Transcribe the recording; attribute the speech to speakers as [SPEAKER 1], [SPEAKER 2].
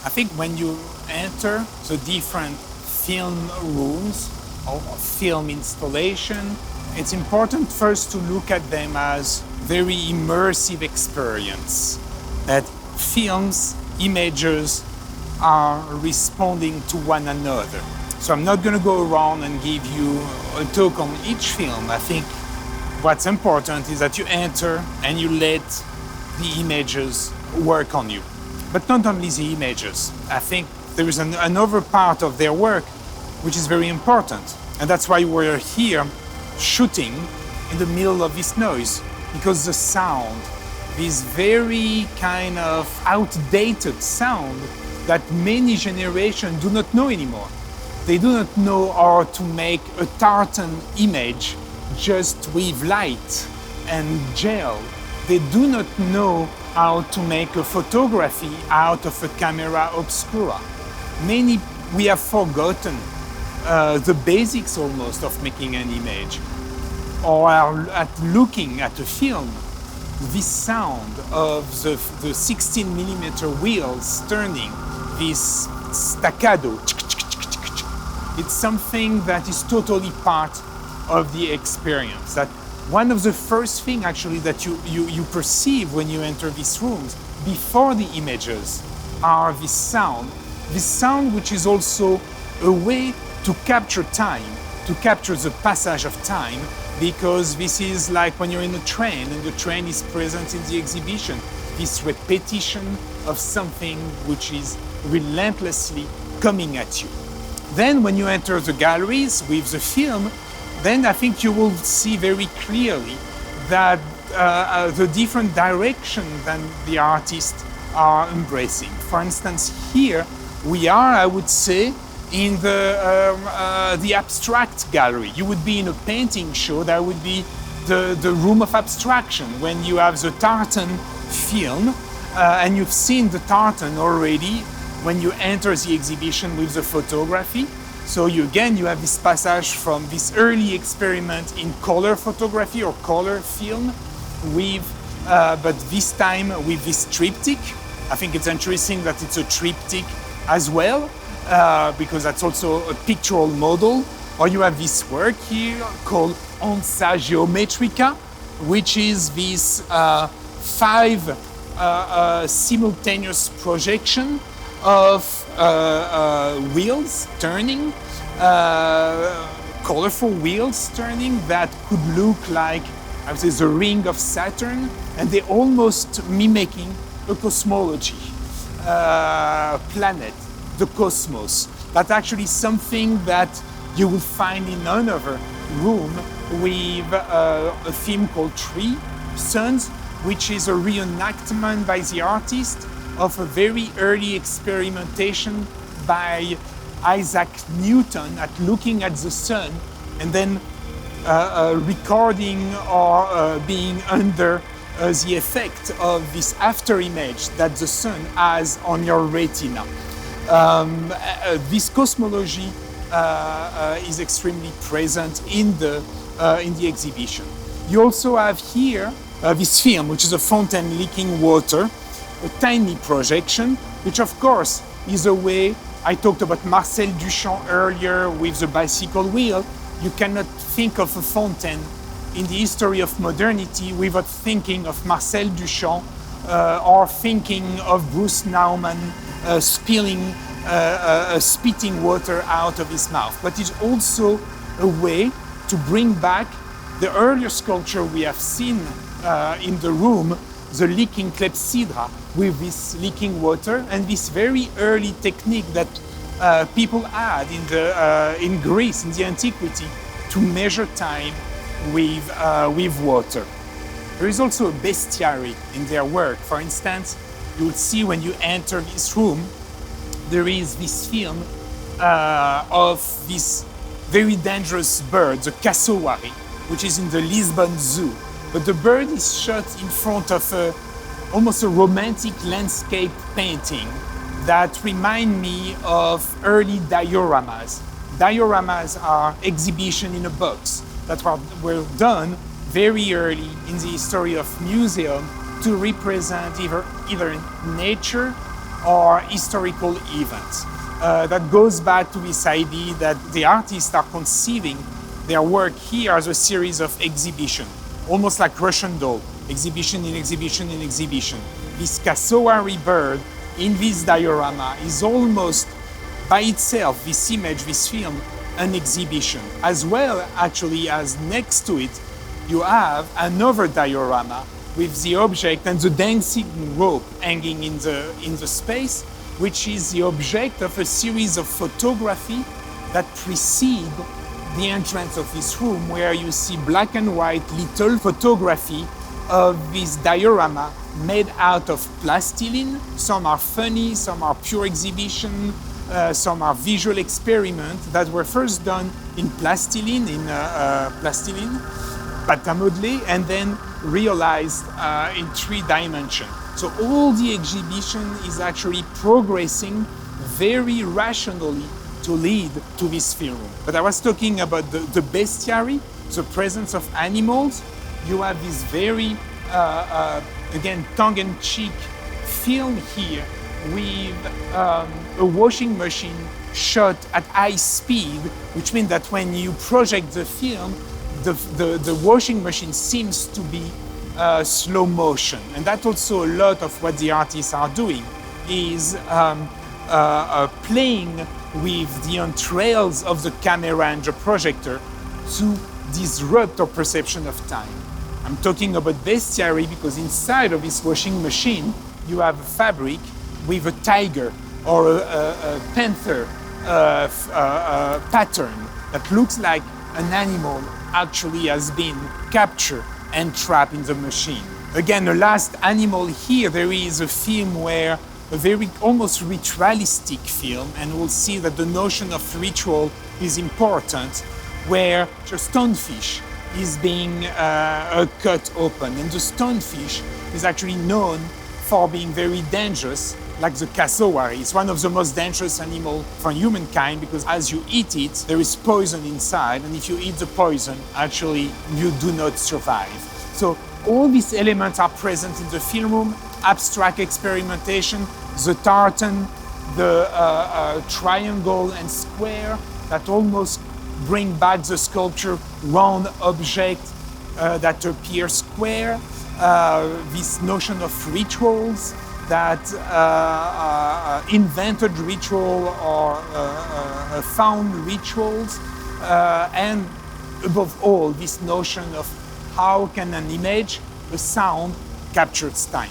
[SPEAKER 1] I think when you enter the different film rooms or film installation, it's important first to look at them as very immersive experience. That films, images are responding to one another. So I'm not going to go around and give you a talk on each film. I think what's important is that you enter and you let the images work on you. But not only the images. I think there is another part of their work which is very important. And that's why we're here shooting in the middle of this noise. Because the sound, this very kind of outdated sound that many generations do not know anymore. They do not know how to make a tartan image just with light and gel. They do not know how to make a photography out of a camera obscura. We have forgotten the basics almost of making an image. Or at looking at a film, this sound of the 16 millimeter wheels turning, this staccato, it's something that is totally part of the experience. That one of the first things actually that you perceive when you enter these rooms before the images are this sound which is also a way to capture time, to capture the passage of time, because this is like when you're in a train and the train is present in the exhibition, this repetition of something which is relentlessly coming at you. Then when you enter the galleries with the film, then I think you will see very clearly that the different direction that the artists are embracing. For instance, here we are, I would say, in the abstract gallery. You would be in a painting show, that would be the room of abstraction, when you have the tartan film, and you've seen the tartan already when you enter the exhibition with the photography. So you have this passage from this early experiment in color photography or color film, but this time with this triptych. I think it's interesting that it's a triptych as well, because that's also a pictorial model. Or you have this work here called Onza Geometrica, which is this 5 simultaneous projection of wheels turning, colorful wheels turning that could look like, I would say, the ring of Saturn, and they're almost mimicking a cosmology, planet, the cosmos. That's actually something that you will find in another room with a film called Three Suns, which is a reenactment by the artist of a very early experimentation by Isaac Newton at looking at the sun and then recording or being under the effect of this after image that the sun has on your retina. This cosmology is extremely present in the exhibition. You also have here this film, which is a fountain leaking water, a tiny projection, which of course is a way. I talked about Marcel Duchamp earlier with the bicycle wheel. You cannot think of a fountain in the history of modernity without thinking of Marcel Duchamp or thinking of Bruce Nauman spitting water out of his mouth. But it's also a way to bring back the earlier sculpture we have seen in the room, the leaking clepsydra with this leaking water, and this very early technique that people had in Greece in the antiquity to measure time with water. There is also a bestiary in their work. For instance, you will see when you enter this room, there is this film of this very dangerous bird, the cassowary, which is in the Lisbon Zoo. But the bird is shot in front of almost a romantic landscape painting that remind me of early dioramas. Dioramas are exhibition in a box that were done very early in the history of museum to represent either nature or historical events. That goes back to this idea that the artists are conceiving their work here as a series of exhibitions, almost like Russian doll, exhibition in exhibition in exhibition. This cassowary bird in this diorama is almost by itself, this image, this film, an exhibition. As well, actually, as next to it, you have another diorama with the object and the dancing rope hanging in the space, which is the object of a series of photography that precede the entrance of this room, where you see black and white little photography of this diorama made out of plastilin. Some are funny, some are pure exhibition, some are visual experiments that were first done in plastilin, pâte à modeler, and then realized in 3 dimensions. So all the exhibition is actually progressing very rationally to lead to this film. But I was talking about the bestiary, the presence of animals. You have this very, again, tongue-in-cheek film here with a washing machine shot at high speed, which means that when you project the film, the washing machine seems to be slow motion. And that's also a lot of what the artists are doing, is playing with the entrails of the camera and the projector to disrupt our perception of time. I'm talking about bestiary because inside of this washing machine, you have a fabric with a tiger or a panther pattern that looks like an animal actually has been captured and trapped in the machine. Again, the last animal here, there is a film where a very almost ritualistic film, and we'll see that the notion of ritual is important, where the stonefish is being cut open. And the stonefish is actually known for being very dangerous, like the cassowary. It's one of the most dangerous animals for humankind because as you eat it, there is poison inside, and if you eat the poison, actually you do not survive. So all these elements are present in the film room: abstract experimentation, the tartan, the triangle and square that almost bring back the sculpture round object that appear square, this notion of rituals, that invented ritual or found rituals, and above all, this notion of how can an image, a sound, captures time.